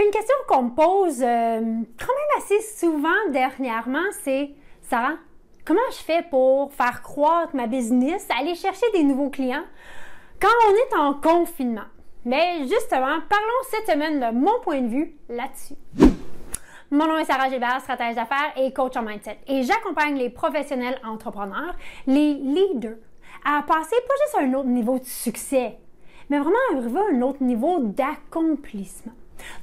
Une question qu'on me pose quand même assez souvent dernièrement, c'est « Sarah, comment je fais pour faire croître ma business, aller chercher des nouveaux clients quand on est en confinement? » Mais justement, parlons cette semaine de mon point de vue là-dessus. Mon nom est Sarah Gilbert, stratège d'affaires et coach en mindset. Et j'accompagne les professionnels entrepreneurs, les leaders, à passer pas juste à un autre niveau de succès, mais vraiment à arriver à un autre niveau d'accomplissement.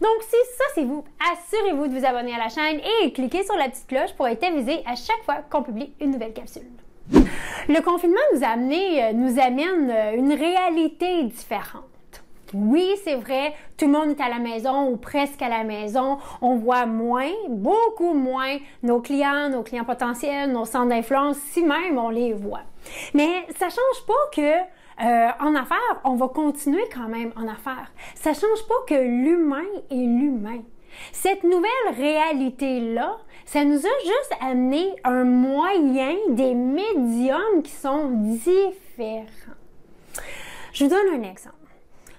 Donc, si ça c'est vous, assurez-vous de vous abonner à la chaîne et cliquez sur la petite cloche pour être avisé à chaque fois qu'on publie une nouvelle capsule. Le confinement nous amène une réalité différente. Oui, c'est vrai, tout le monde est à la maison ou presque à la maison. On voit moins, beaucoup moins nos clients potentiels, nos centres d'influence, si même on les voit. Mais ça change pas que en affaires, on va continuer quand même en affaires. Ça change pas que l'humain est l'humain. Cette nouvelle réalité-là, ça nous a juste amené un moyen, des médiums qui sont différents. Je vous donne un exemple.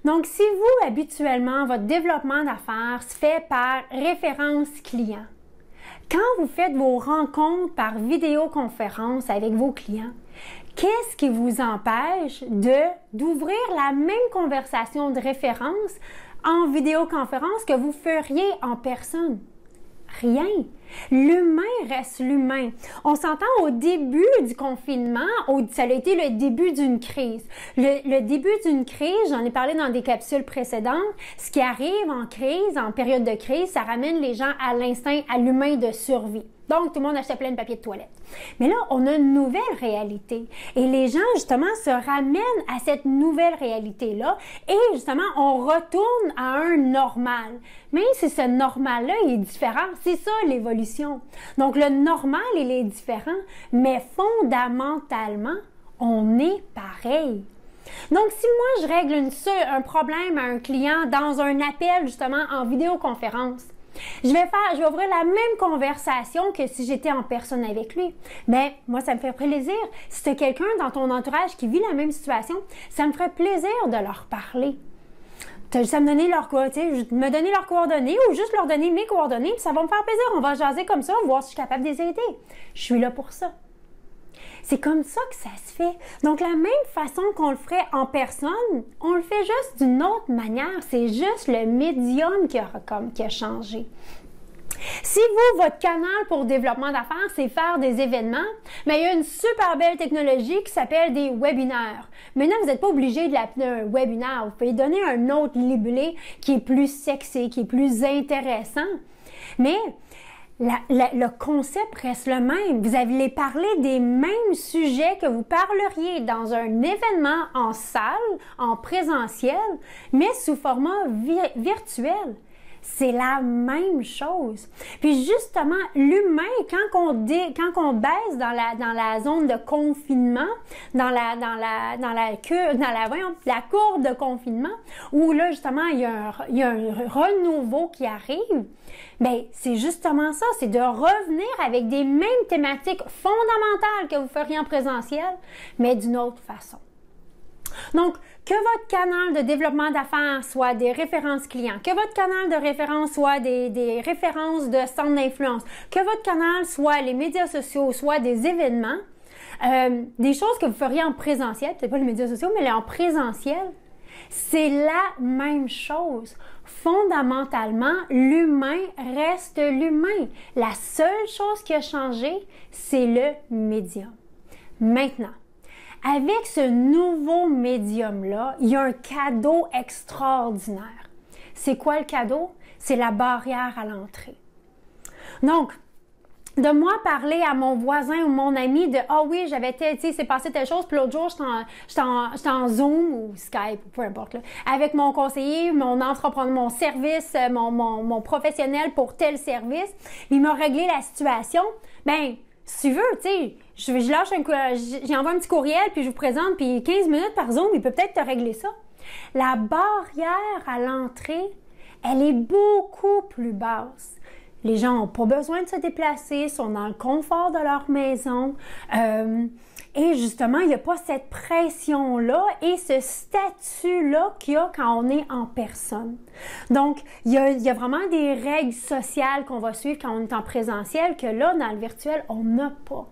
Donc, si vous, habituellement, votre développement d'affaires se fait par référence client, quand vous faites vos rencontres par vidéoconférence avec vos clients, qu'est-ce qui vous empêche d'ouvrir la même conversation de référence en vidéoconférence que vous feriez en personne? Rien. L'humain reste l'humain. On s'entend au début du confinement, ça a été le début d'une crise. Le début d'une crise, j'en ai parlé dans des capsules précédentes, ce qui arrive en crise, en période de crise, ça ramène les gens à l'instinct, à l'humain de survie. Donc, tout le monde achetait plein de papier de toilette. Mais là, on a une nouvelle réalité. Et les gens, justement, se ramènent à cette nouvelle réalité-là. Et justement, on retourne à un normal. Même si ce normal-là est différent, c'est ça l'évolution. Donc, le normal, il est différent. Mais fondamentalement, on est pareil. Donc, si moi, je règle un problème à un client dans un appel, justement, en vidéoconférence, je vais ouvrir la même conversation que si j'étais en personne avec lui. Mais moi, ça me fait plaisir. Si tu as quelqu'un dans ton entourage qui vit la même situation, ça me ferait plaisir de leur parler. Tu as juste à me donner leurs coordonnées ou juste leur donner mes coordonnées, puis ça va me faire plaisir. On va jaser comme ça, voir si je suis capable de les aider. Je suis là pour ça. C'est comme ça que ça se fait. Donc, la même façon qu'on le ferait en personne, on le fait juste d'une autre manière. C'est juste le médium qui a changé. Si vous, votre canal pour développement d'affaires, c'est faire des événements, mais il y a une super belle technologie qui s'appelle des webinaires. Maintenant, vous n'êtes pas obligé de l'appeler un webinaire. Vous pouvez donner un autre libellé qui est plus sexy, qui est plus intéressant. Mais le concept reste le même. Vous allez parler des mêmes sujets que vous parleriez dans un événement en salle, en présentiel, mais sous format virtuel. C'est la même chose. Puis justement, l'humain, quand on baisse dans la zone de confinement, dans la courbe de confinement, où là, justement, il y a un renouveau qui arrive, bien, c'est justement ça, c'est de revenir avec des mêmes thématiques fondamentales que vous feriez en présentiel, mais d'une autre façon. Donc, que votre canal de développement d'affaires soit des références clients, que votre canal de référence soit des références de centres d'influence, que votre canal soit les médias sociaux, soit des événements, des choses que vous feriez en présentiel, peut-être pas les médias sociaux, mais en présentiel, c'est la même chose. Fondamentalement, l'humain reste l'humain. La seule chose qui a changé, c'est le médium. Maintenant, avec ce nouveau médium-là, il y a un cadeau extraordinaire. C'est quoi le cadeau? C'est la barrière à l'entrée. Donc, de moi parler à mon voisin ou mon ami de « Ah oui, c'est passé telle chose, puis l'autre jour, j'étais en Zoom ou Skype, ou peu importe, là, avec mon conseiller, mon entrepreneur, mon service, mon professionnel pour tel service, il m'a réglé la situation. » Ben, si tu veux, tu sais, j'envoie un petit courriel, puis je vous présente, puis 15 minutes par Zoom, il peut peut-être te régler ça. La barrière à l'entrée, elle est beaucoup plus basse. Les gens n'ont pas besoin de se déplacer, sont dans le confort de leur maison. Et justement, il n'y a pas cette pression-là et ce statut-là qu'il y a quand on est en personne. Donc, il y a vraiment des règles sociales qu'on va suivre quand on est en présentiel que là, dans le virtuel, on n'a pas.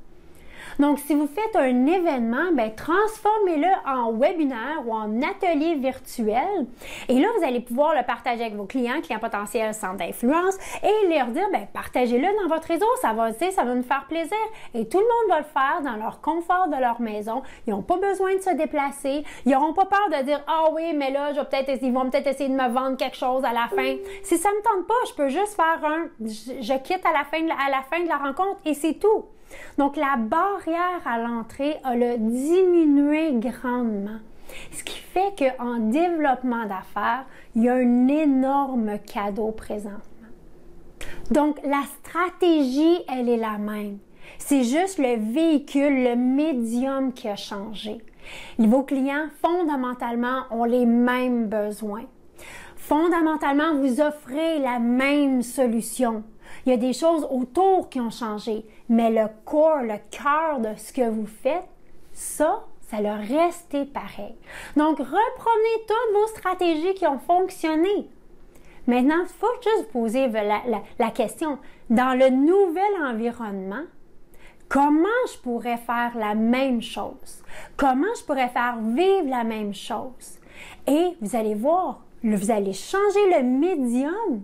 Donc, si vous faites un événement, bien, transformez-le en webinaire ou en atelier virtuel. Et là, vous allez pouvoir le partager avec vos clients potentiels, centres d'influence, et leur dire, bien, partagez-le dans votre réseau, ça va nous faire plaisir. Et tout le monde va le faire dans leur confort de leur maison. Ils n'ont pas besoin de se déplacer. Ils n'auront pas peur de dire, ah oui, mais là, ils vont peut-être essayer de me vendre quelque chose à la fin. Si ça ne me tente pas, je peux juste faire je quitte à la fin de la rencontre et c'est tout. Donc, la barrière à l'entrée a diminué grandement. Ce qui fait qu'en développement d'affaires, il y a un énorme cadeau présentement. Donc, la stratégie, elle est la même. C'est juste le véhicule, le médium qui a changé. Vos clients, fondamentalement, ont les mêmes besoins. Fondamentalement, vous offrez la même solution. Il y a des choses autour qui ont changé, mais le corps, le cœur de ce que vous faites, ça l'a resté pareil. Donc, reprenez toutes vos stratégies qui ont fonctionné. Maintenant, il faut juste poser la question. Dans le nouvel environnement, comment je pourrais faire la même chose? Comment je pourrais faire vivre la même chose? Et vous allez voir, vous allez changer le médium,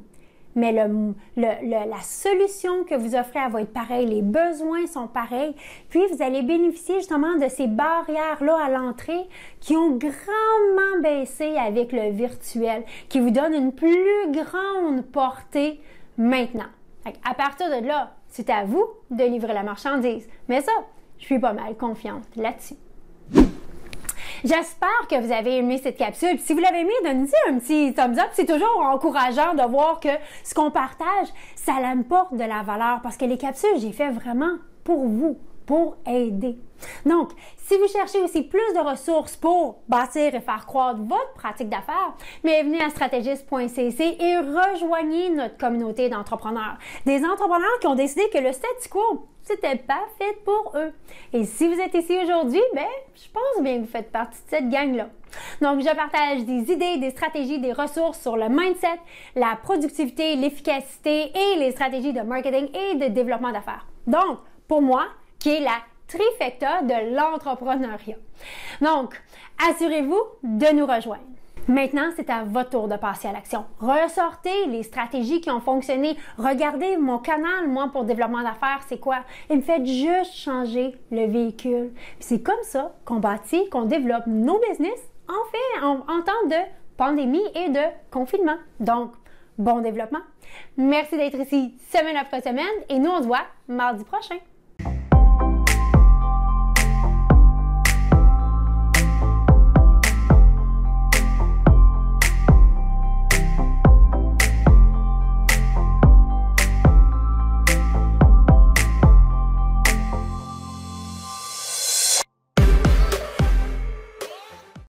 mais la solution que vous offrez, elle va être pareille, les besoins sont pareils, puis vous allez bénéficier justement de ces barrières-là à l'entrée qui ont grandement baissé avec le virtuel, qui vous donnent une plus grande portée maintenant. À partir de là, c'est à vous de livrer la marchandise, mais ça, je suis pas mal confiante là-dessus. J'espère que vous avez aimé cette capsule. Puis si vous l'avez aimé, donnez-y un petit thumbs up. C'est toujours encourageant de voir que ce qu'on partage, ça apporte de la valeur parce que les capsules, j'ai fait vraiment pour vous, pour aider. Donc, si vous cherchez aussi plus de ressources pour bâtir et faire croître votre pratique d'affaires, mais venez à stratégiste.cc et rejoignez notre communauté d'entrepreneurs. Des entrepreneurs qui ont décidé que le statu quo, c'était pas fait pour eux. Et si vous êtes ici aujourd'hui, ben, je pense bien que vous faites partie de cette gang-là. Donc, je partage des idées, des stratégies, des ressources sur le mindset, la productivité, l'efficacité et les stratégies de marketing et de développement d'affaires. Donc, pour moi, qui est la trifecta de l'entrepreneuriat. Donc, assurez-vous de nous rejoindre. Maintenant, c'est à votre tour de passer à l'action. Ressortez les stratégies qui ont fonctionné. Regardez mon canal, moi, pour développement d'affaires, c'est quoi? Et me faites juste changer le véhicule. C'est comme ça qu'on bâtit, qu'on développe nos business en temps de pandémie et de confinement. Donc, bon développement. Merci d'être ici semaine après semaine et nous, on se voit mardi prochain.